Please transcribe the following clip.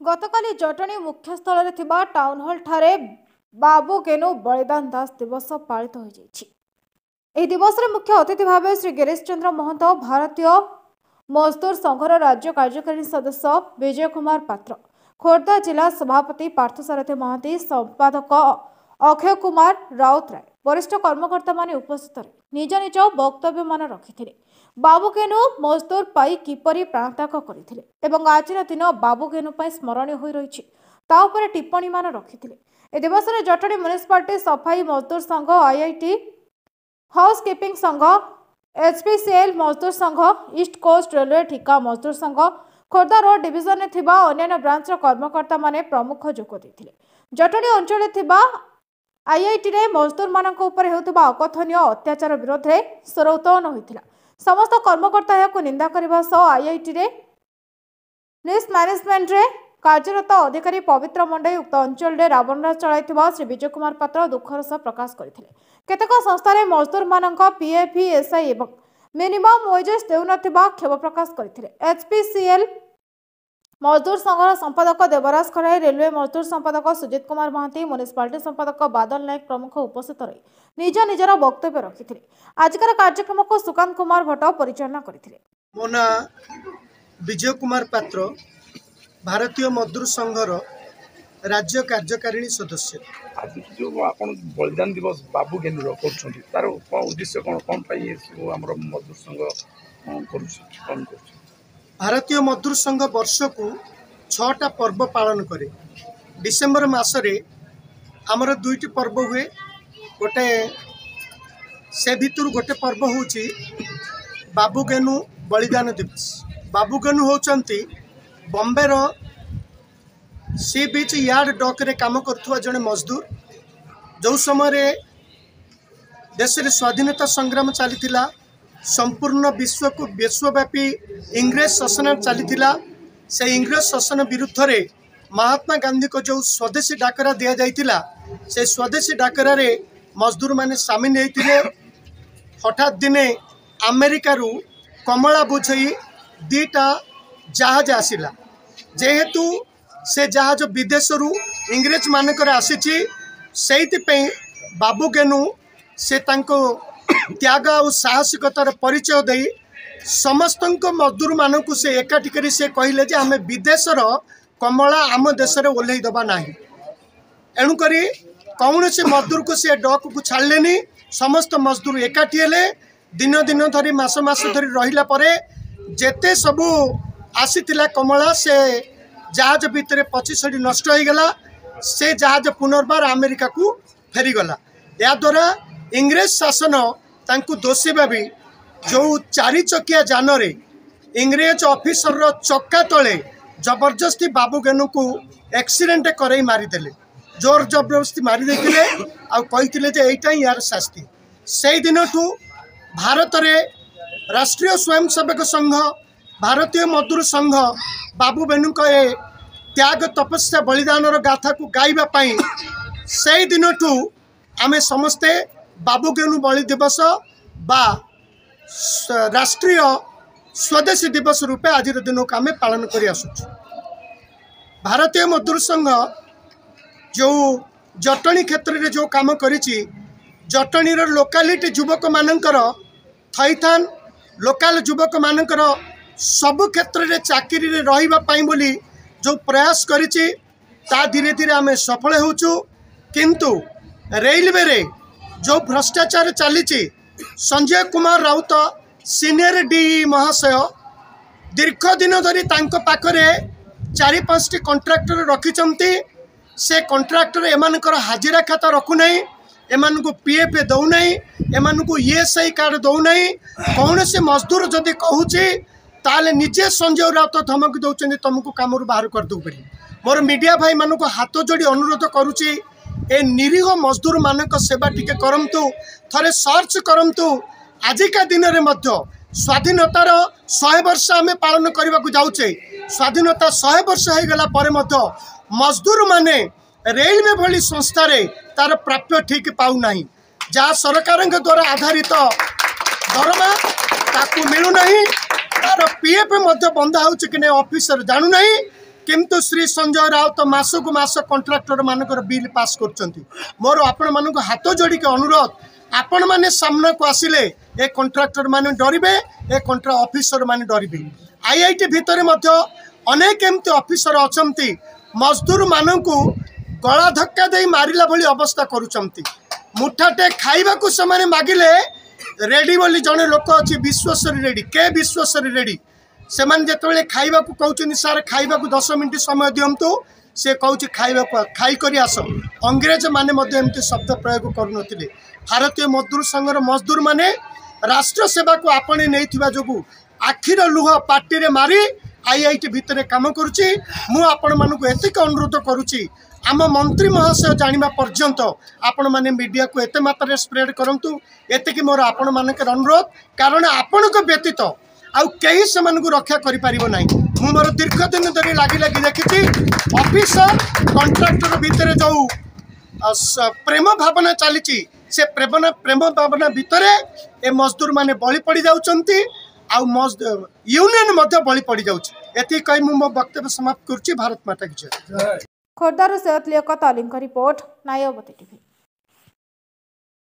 गतकाली Jatni मुख्यस्थल town hall ठारे बाबू गेनु बलिदान दास दिवस पालित हो दिवस मुख्य अतिथि भाव श्री गिरीश चंद्र महंत भारतीय मजदूर संघर राज्य कार्यकारी सदस्य विजय कुमार पात्र खोर्धा जिला सभापति पार्थसारथी महांती संपादक अक्षय कुमार राउतराय वरिष्ठ कर्मकर्ता माने उपस्थित निज निज वक्तव्य मान रखिथिले। बाबूगेनु मजदूर पाई किपरि प्राणत्याग करथिले एवं आजिर दिन बाबूगेनु पाई स्मरणीय होई रहिछि ता उपरे टिप्पणी मान रखिथिले। ए दिवस रे जटणी म्युनिसिपालिटी सफाई मजदूर संघ आईआईटी हाउस कीपिंग संघ एचपीसीएल मजदूर संघ ईस्ट कोस्ट रेलवे ठिका मजदूर संघ खोर्धा रोड डिविजन में थिबा अन्य ब्रांच कर्मकर्ता माने प्रमुख जोग देथिले। जटणी अंचल थिबा आईआईटी रे मजदूर मानक ऊपर हेउतबा अकथनीय अत्याचार विरोध रे स्वर उत्तोलन होइथिला। समस्त कर्मकर्ता याको निंदा करबा सह आईआईटी रे निस मैनेजमेंट रे कार्यरत अधिकारी पवित्र मंडई उक्त अंचल रे रावणराज चलाइथिबा श्री विजय कुमार पात्र दुखर सह प्रकाश करथिले। केतेक संस्था रे मजदूर मानक पीएफ एसआई एवं मिनिमम वेजेस देउनथिबा क्षोभ प्रकाश करथिले। एचपीसीएल मजदूर संघर संपादक देवराज खराई रेलवे मजदूर संपादक सुजित कुमार महांती म्युनिसिपालिटी संपादक बादल नायक प्रमुख उपस्थित रही निज निजर वक्तव्य रखिथिले। आजकर कार्यक्रम को सुकांत कुमार भट्ट परिचालना करथिले। मोना विजय कुमार पात्र भारतीय मजदूर संघर राज्य कार्यकारिणी सदस्य। आज जो आपण बलिदान दिवस बाबू गेनु करछन्ती तार उद्देश्य कोन पाई हमर मजदूर संघ करूछ। भारतीय मजदूर संघ वर्ष को 6टा पर्व पालन करे। डिसेम्बर मासरे आमर 2टी पर्व हुए। गोटे से भितर गोटे पर्व होची बाबूगेनु बलिदान दिवस। बाबूगेनु होचंती बॉम्बे रो सी बीच यार्ड डॉक रे काम करथुवा जने मजदूर। जो समय देश रे स्वाधीनता संग्राम चलीथिला संपूर्ण विश्व को विश्वव्यापी इंग्रेज शासन चलीथिला। से इंग्रेज शासन विरुद्ध रे महात्मा गांधी को जो स्वदेशी डाकरा दिया जाइथिला से स्वदेशी डाकरा रे मजदूर माने सामिल होइथिले। हठात दिने अमेरिका रु कमला बुझई 2टा जहाज आसिला। जेहेतु से जहाज विदेश रु इंग्रेज मानकर आसीची सेइति पे बाबूगेनु से तांको त्याग और साहसिकतार परिचय दे समस्त मजदूर मानक से एकाठी करी से कहले जे आमे विदेशर कमला आम देश में ओल्लई दबा ना। एणुक कौन से मजदूर को से डक को छाड़ेनि। समस्त मजदूर एकाठी हेले दिन दिन धरी मास मास धरी रहिला परे जेते सबू आसीथिला कमला से जहाज भितर 25 नष्ट हो गला। से जहाज पुनर्बार अमेरिका को फेरीगला। या द्वारा इंग्रेज शासन तांकु दोषी भावी जो 4 चकिया जान रे इंग्रेज ऑफिसर रो चक्का तले जबरदस्ती बाबूगेनु को एक्सीडेंट करई मारिदेले। जोर जबरदस्ती मारी देथिले आ कहिथिले जे एटा यार शास्ति। से दिन ठू भारत रे राष्ट्रीय स्वयंसेवक संघ भारतीय मजदूर संघ बाबूगेनु को त्याग तपस्या बलिदान गाथा को गाइबा पाई से दिन ठू आमे समस्ते बाबूगेनु बलि दिवस बा राष्ट्रीय स्वदेशी दिवस रूपे आज दिन को आम पालन कर आसुच। भारतीय मजदूर संघ जो जटणी क्षेत्र में जो काम करिछि जटणी लोकालिटी युवक मानकर थैथान लोकाल युवक मानकर सबु क्षेत्र में चाकरी रे रहिबा पाई बोली जो प्रयास करिछि ता धीरे धीरे आम सफल होचु। किंतु रेलवे रे जो भ्रष्टाचार चली संजय कुमार राउत सीनियर डी महाशय दीर्घ दिन धरी तांको पाखरे 4-5टी कॉन्ट्रैक्टर रखिचंती। से कॉन्ट्रैक्टर एमानकर हाजिरा खाता रखुना एमानकु पीएफ दौना एमानकु ईएसआई कार्ड दौना। कौन से मजदूर जदि कहूची ताले निजे संजय राउत धमक दौरान तुमको काम बाहर कर दो। मोर मीडिया भाई मानक हाथ जोड़ी अनुरोध करुची ए निरीह मजदूर मानक सेवा टिके करंतु। थरे सर्च करंतु। आजिका दिन रे मध्य स्वाधीनतार 100 वर्ष आमे पालन करबा को जाउचे। स्वाधीनता 100 वर्ष हो गला परे मध्य मजदूर माने रेलवे भली संस्था रे तार प्राप्य ठीक पाउ नाही। जहाँ सरकार द्वारा आधारित दरमा ताकू मिलू नाही। तार पीएफ मध्य बंधा होउचे कि नै ऑफिसर जानू नाही। किंतु श्री संजय राउत मासकु मास कंट्राक्टर मानकर बिल पास करछंती। मोर आपण मानक हाथ जोड़ी के अनुरोध, आपण माने सामना को आसिले ए कंट्राक्टर माने डरिबे, ए ऑफिसर माने डरिबे। आईआईटी भितर मध्य अनेक एमती ऑफिसर अछंती मजदूर मानकु गला धक्का दे मारिला भली अवस्था करूछंती। मुठाटे खाइबा को समाने मागिले रेडी बोली जने लोक अछि विश्वसरी रेडी के विश्वसरी रेडी से जिते खाइबा को कहते सार खाइबा को 10 मिनट समय दिंतु से कहूँ खाइबा को खाई करी आस। अंग्रेज माने एमती शब्द प्रयोग करुनथिले। भारतीय मजदूर संघर मजदूर माने राष्ट्र सेवा को आपणे नहीं जो आखिर लुह पार्टी रे मारी आईआईटी भितर काम करुच्ची। मु आपण मानक एतिक अनुरोध करुच्ची, आम मंत्री महाशय जानिबा पर्यंत आपण माने मीडिया को एते मात्रा स्प्रेड करंतु, एतिक मोर आपण मानकर अनुरोध। कारण आपण को व्यतीत आउ कई से रक्षा करें। मु मोर दीर्घ दिन धरी लगी लगी देखी ऑफिसर कंट्राक्टर भितर जो प्रेम भावना चली से प्रेम भावना भितर ए मजदूर माने बलि पड़ जाउछंती, आउ यूनियन मध्य बलि पड़ जाउछ। एति कहि मु मो वक्तव्य समाप्त करुच्ची। भारत माता की जय। खोर्धार से अतलियक तालिंग रिपोर्ट, नायवती टीवी।